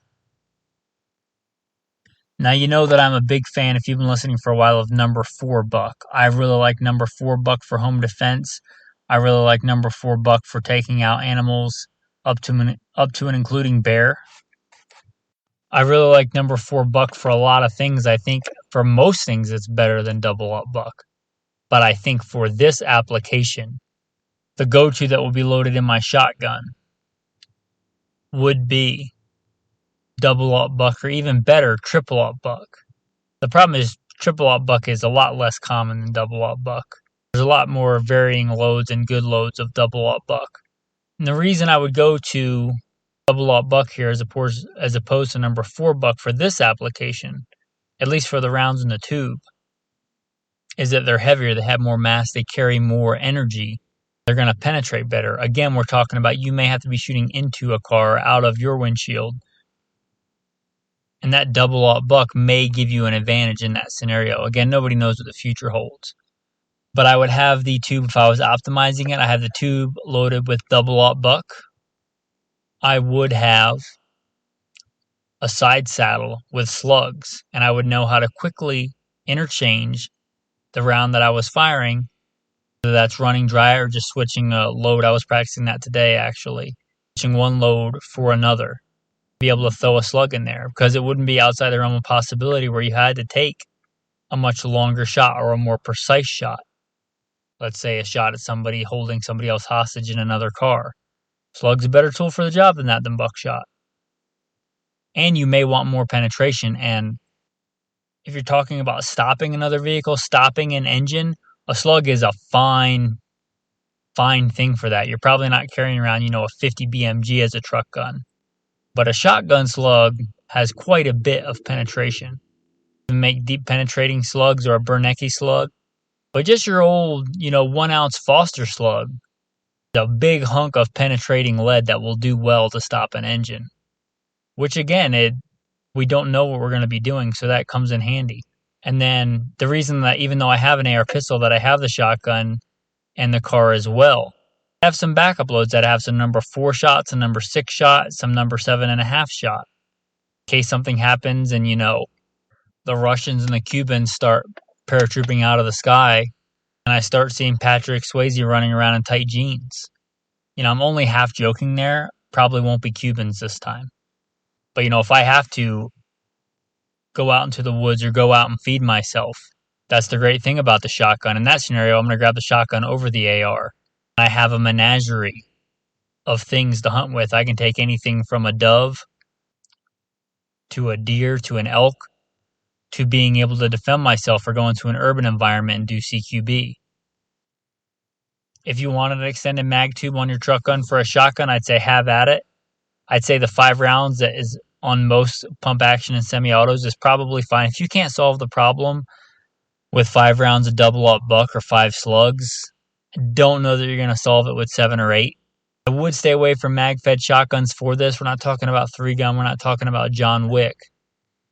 Now, you know that I'm a big fan, if you've been listening for a while, of number 4 buck. I really like number 4 buck for home defense. I really like number 4 buck for taking out animals up to and including bear. I really like number 4 buck for a lot of things. I think for most things it's better than double up buck. But I think for this application, the go-to that will be loaded in my shotgun would be double up buck, or even better, triple up buck. The problem is triple up buck is a lot less common than double up buck. There's a lot more varying loads and good loads of double up buck. And the reason I would go to double up buck here as opposed to number 4 buck for this application, at least for the rounds in the tube, is that they're heavier, they have more mass, they carry more energy, they're going to penetrate better. Again, we're talking about you may have to be shooting into a car out of your windshield, and that double up buck may give you an advantage in that scenario. Again, nobody knows what the future holds. But I would have the tube, if I was optimizing it, I have the tube loaded with double up buck. I would have a side saddle with slugs, and I would know how to quickly interchange the round that I was firing, whether that's running dry or just switching a load. I was practicing that today, actually. Switching one load for another. Be able to throw a slug in there, because it wouldn't be outside the realm of possibility where you had to take a much longer shot or a more precise shot. Let's say a shot at somebody holding somebody else hostage in another car. Slug's a better tool for the job than buckshot. And you may want more penetration, and if you're talking about stopping another vehicle, stopping an engine, a slug is a fine thing for that. You're probably not carrying around, a 50 BMG as a truck gun. But a shotgun slug has quite a bit of penetration. You can make deep penetrating slugs or a Bernanke slug. But just your old, 1 ounce Foster slug, a big hunk of penetrating lead that will do well to stop an engine. Which again, we don't know what we're going to be doing, so that comes in handy. And then the reason that even though I have an AR pistol, that I have the shotgun and the car as well, I have some backup loads that have some number 4 shot, some number 6 shot, some number 7.5 shot. In case something happens and, the Russians and the Cubans start paratrooping out of the sky, and I start seeing Patrick Swayze running around in tight jeans. I'm only half joking there. Probably won't be Cubans this time. But, if I have to go out into the woods or go out and feed myself, that's the great thing about the shotgun. In that scenario, I'm going to grab the shotgun over the AR. I have a menagerie of things to hunt with. I can take anything from a dove to a deer to an elk to being able to defend myself or go into an urban environment and do CQB. If you wanted an extended mag tube on your truck gun for a shotgun, I'd say have at it. I'd say the 5 rounds that is on most pump action and semi-autos is probably fine. If you can't solve the problem with 5 rounds of double up buck or 5 slugs, I don't know that you're going to solve it with 7 or 8. I would stay away from mag-fed shotguns for this. We're not talking about 3-gun. We're not talking about John Wick.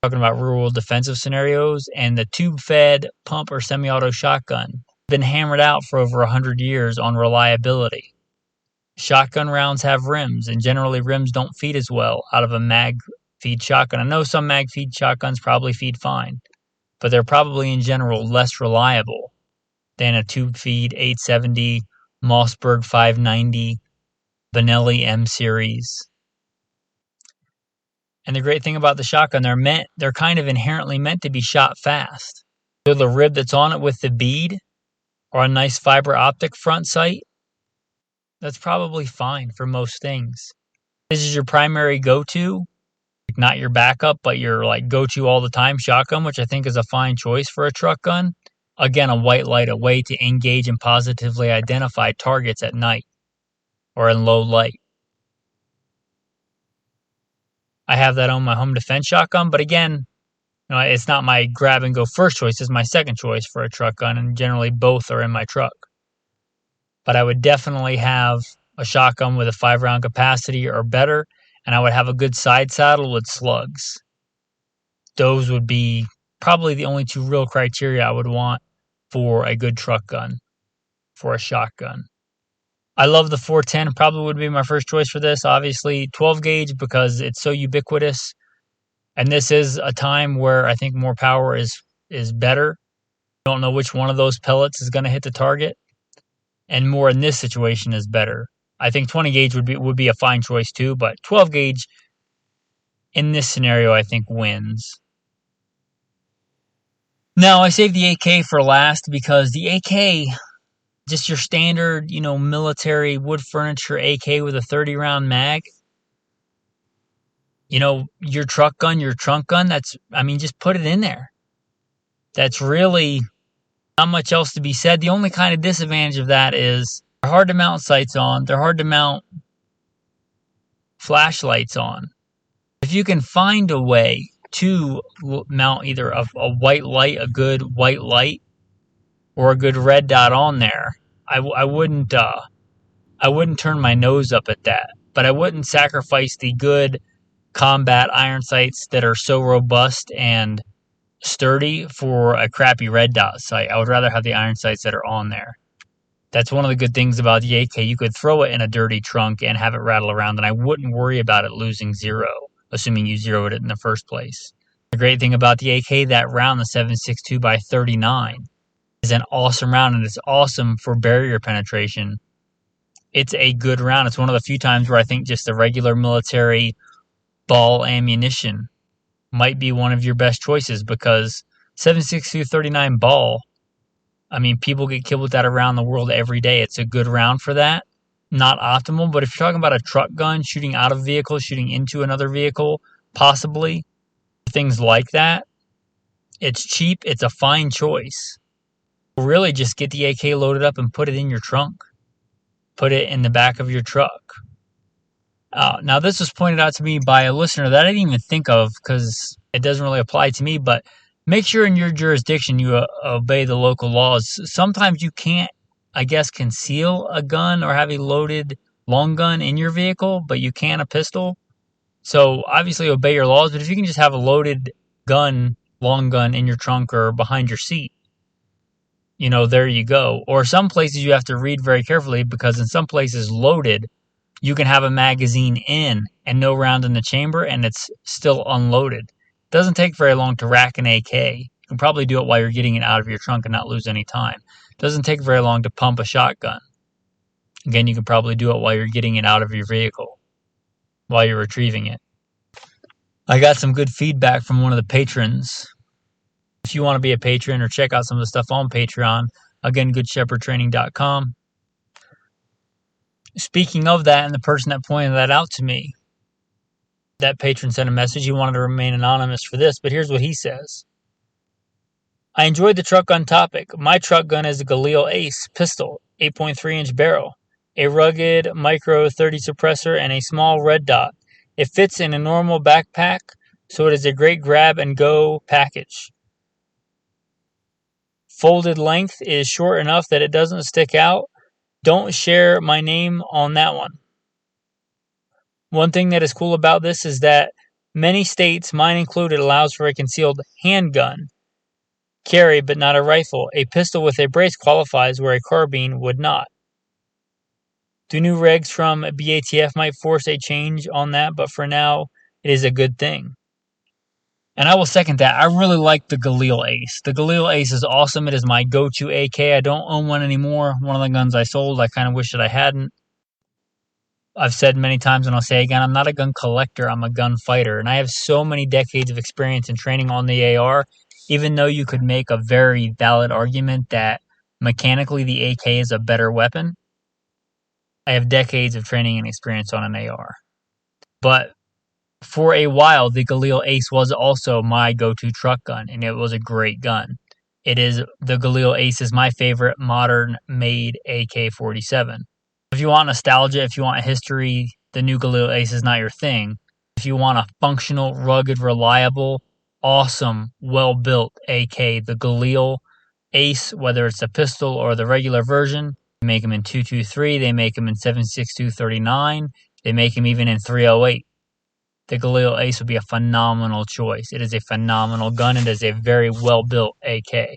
We're talking about rural defensive scenarios. And the tube-fed pump or semi-auto shotgun has been hammered out for over 100 years on reliability. Shotgun rounds have rims, and generally rims don't feed as well out of a mag-feed shotgun. I know some mag-feed shotguns probably feed fine, but they're probably in general less reliable than a tube-feed 870, Mossberg 590, Benelli M series. And the great thing about the shotgun, they're kind of inherently meant to be shot fast. So the rib that's on it with the bead or a nice fiber optic front sight, that's probably fine for most things. This is your primary go-to, not your backup, but your go-to all the time shotgun, which I think is a fine choice for a truck gun. Again, a white light, a way to engage and positively identify targets at night or in low light. I have that on my home defense shotgun, but again, it's not my grab and go first choice. It's my second choice for a truck gun, and generally both are in my truck. But I would definitely have a shotgun with a 5-round capacity or better, and I would have a good side saddle with slugs. Those would be probably the only 2 real criteria I would want for a good truck gun, for a shotgun. I love the 410, probably would be my first choice for this. Obviously, 12 gauge because it's so ubiquitous. And this is a time where I think more power is better. I don't know which one of those pellets is going to hit the target. And more in this situation is better. I think 20 gauge would be a fine choice too, but 12 gauge in this scenario I think wins. Now, I saved the AK for last because the AK, just your standard, military wood furniture AK with a 30-round mag. Your truck gun, your trunk gun, just put it in there. That's really not much else to be said. The only kind of disadvantage of that is they're hard to mount sights on. They're hard to mount flashlights on. If you can find a way to mount either a white light, a good white light, or a good red dot on there, I wouldn't turn my nose up at that. But I wouldn't sacrifice the good combat iron sights that are so robust and sturdy for a crappy red dot sight. I would rather have the iron sights that are on there. That's one of the good things about the AK. You could throw it in a dirty trunk and have it rattle around, and I wouldn't worry about it losing zero, assuming you zeroed it in the first place. The great thing about the AK, that round, the 7.62 by 39, is an awesome round, and it's awesome for barrier penetration. It's a good round. It's one of the few times where I think just the regular military ball ammunition might be one of your best choices, because 7.62 39 ball, people get killed with that around the world every day. It's a good round for that. Not optimal, but if you're talking about a truck gun, shooting out of a vehicle, shooting into another vehicle, possibly, things like that, it's cheap. It's a fine choice. Really just get the AK loaded up and put it in your trunk. Put it in the back of your truck. Now, this was pointed out to me by a listener that I didn't even think of because it doesn't really apply to me, but make sure in your jurisdiction you obey the local laws. Sometimes you can't, conceal a gun or have a loaded long gun in your vehicle, but you can a pistol. So obviously obey your laws, but if you can just have a loaded gun, long gun in your trunk or behind your seat, there you go. Or some places you have to read very carefully, because in some places loaded, you can have a magazine in and no round in the chamber, and it's still unloaded. It doesn't take very long to rack an AK. You can probably do it while you're getting it out of your trunk and not lose any time. It doesn't take very long to pump a shotgun. Again, you can probably do it while you're getting it out of your vehicle. while you're retrieving it. I got some good feedback from one of the patrons. If you want to be a patron or check out some of the stuff on Patreon, again, goodshepherdtraining.com. Speaking of that, and the person that pointed that out to me, that patron sent a message. He wanted to remain anonymous for this, but here's what he says. I enjoyed the truck gun topic. My truck gun is a Galil Ace pistol, 8.3-inch barrel, a rugged micro 30 suppressor, and a small red dot. It fits in a normal backpack, so it is a great grab and go package. Folded length is short enough that it doesn't stick out. Don't share my name on that one. One thing that is cool about this is that many states, mine included, allows for a concealed handgun carry, but not a rifle. A pistol with a brace qualifies where a carbine would not. The new regs from BATF might force a change on that, but for now, it is a good thing. And I will second that. I really like the Galil Ace. The Galil Ace is awesome. It is my go-to AK. I don't own one anymore. One of the guns I sold, I kind of wish that I hadn't. I've said many times, and I'll say again, I'm not a gun collector. I'm a gun fighter. And I have so many decades of experience in training on the AR, even though you could make a very valid argument that mechanically the AK is a better weapon. I have decades of training and experience on an AR. But for a while, the Galil Ace was also my go-to truck gun, and it was a great gun. The Galil Ace is my favorite modern-made AK-47. If you want nostalgia, if you want history, the new Galil Ace is not your thing. If you want a functional, rugged, reliable, awesome, well-built AK, the Galil Ace, whether it's a pistol or the regular version, they make them in 223, they make them in 7.62-39, they make them even in 308. The Galil Ace would be a phenomenal choice. It is a phenomenal gun. It is a very well-built AK.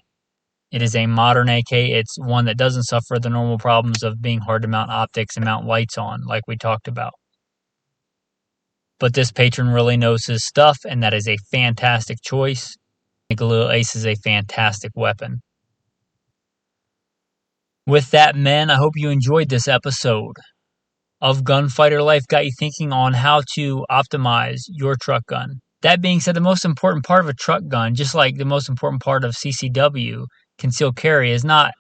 It is a modern AK. It's one that doesn't suffer the normal problems of being hard to mount optics and mount lights on, like we talked about. But this patron really knows his stuff, and that is a fantastic choice. The Galil Ace is a fantastic weapon. With that, men, I hope you enjoyed this episode of Gunfighter Life, got you thinking on how to optimize your truck gun. That being said, the most important part of a truck gun, just like the most important part of CCW, concealed carry, is not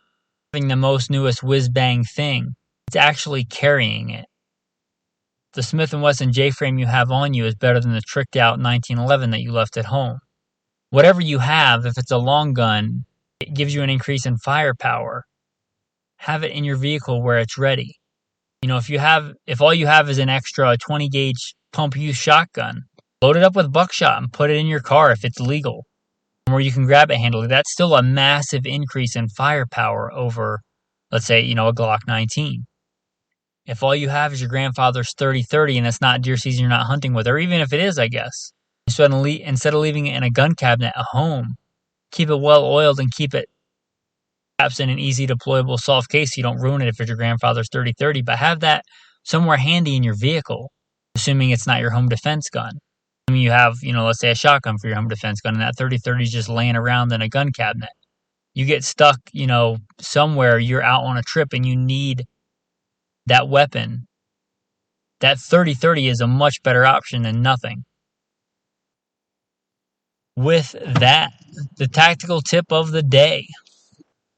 having the most newest whiz-bang thing. It's actually carrying it. The Smith & Wesson J-frame you have on you is better than the tricked-out 1911 that you left at home. Whatever you have, if it's a long gun, it gives you an increase in firepower. Have it in your vehicle where it's ready. You know, if all you have is an extra 20-gauge pump-use shotgun, load it up with buckshot and put it in your car if it's legal, where you can grab it handily. That's still a massive increase in firepower over, let's say, a Glock 19. If all you have is your grandfather's 30-30 and it's not deer season, you're not hunting with, or even if it is, I guess, instead of leaving it in a gun cabinet at home, keep it well oiled and keep it perhaps in an easy deployable soft case so you don't ruin it if it's your grandfather's 30-30, but have that somewhere handy in your vehicle, assuming it's not your home defense gun. I mean, you have, let's say a shotgun for your home defense gun, and that 30-30 is just laying around in a gun cabinet. You get stuck, somewhere, you're out on a trip and you need that weapon. That 30-30 is a much better option than nothing. With that, the tactical tip of the day.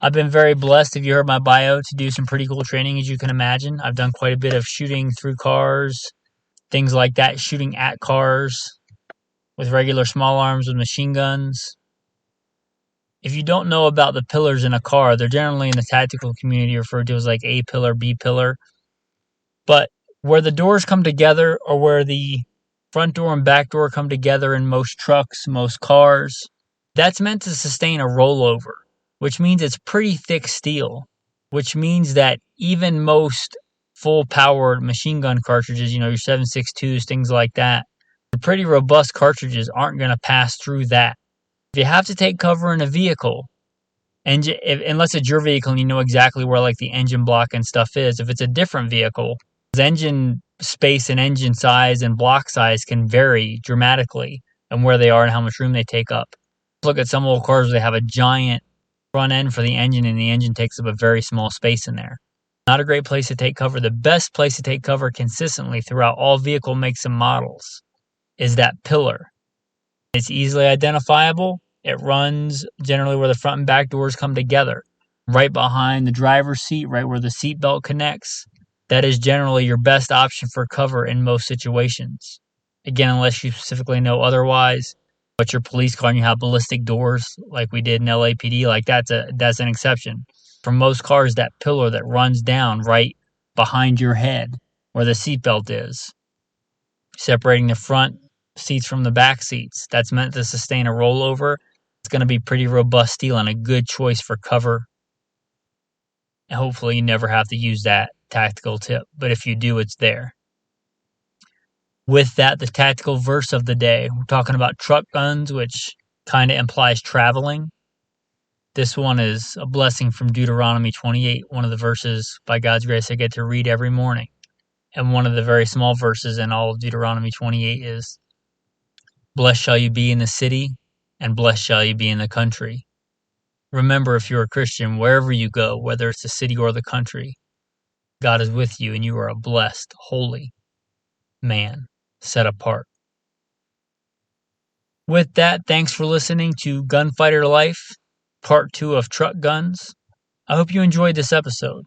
I've been very blessed, if you heard my bio, to do some pretty cool training, as you can imagine. I've done quite a bit of shooting through cars, things like that, shooting at cars with regular small arms, with machine guns. If you don't know about the pillars in a car, they're generally in the tactical community referred to as like A pillar, B pillar. But where the doors come together, or where the front door and back door come together in most trucks, most cars, that's meant to sustain a rollover, which means it's pretty thick steel, which means that even most full-powered machine gun cartridges, your 7.62s, things like that, the pretty robust cartridges aren't going to pass through that. If you have to take cover in a vehicle, unless it's your vehicle and you know exactly where like the engine block and stuff is, if it's a different vehicle, engine space and engine size and block size can vary dramatically and where they are and how much room they take up. Look at some old cars where they have a giant front end for the engine and the engine takes up a very small space in there. Not a great place to take cover. The best place to take cover consistently throughout all vehicle makes and models is that pillar. It's easily identifiable. It runs generally where the front and back doors come together, right behind the driver's seat, right where the seat belt connects. That is generally your best option for cover in most situations. Again, unless you specifically know otherwise, but your police car and you have ballistic doors like we did in LAPD, like that's an exception. For most cars, that pillar that runs down right behind your head where the seatbelt is, separating the front seats from the back seats. That's meant to sustain a rollover. It's going to be pretty robust steel and a good choice for cover. And hopefully you never have to use that tactical tip, but if you do, it's there. With that, the tactical verse of the day. We're talking about truck guns, which kind of implies traveling. This one is a blessing from Deuteronomy 28, one of the verses by God's grace I get to read every morning. And one of the very small verses in all of Deuteronomy 28 is, "Blessed shall you be in the city, and blessed shall you be in the country." Remember, if you're a Christian, wherever you go, whether it's the city or the country, God is with you and you are a blessed, holy man, set apart. With that, thanks for listening to Gunfighter Life, Part 2 of Truck Guns. I hope you enjoyed this episode.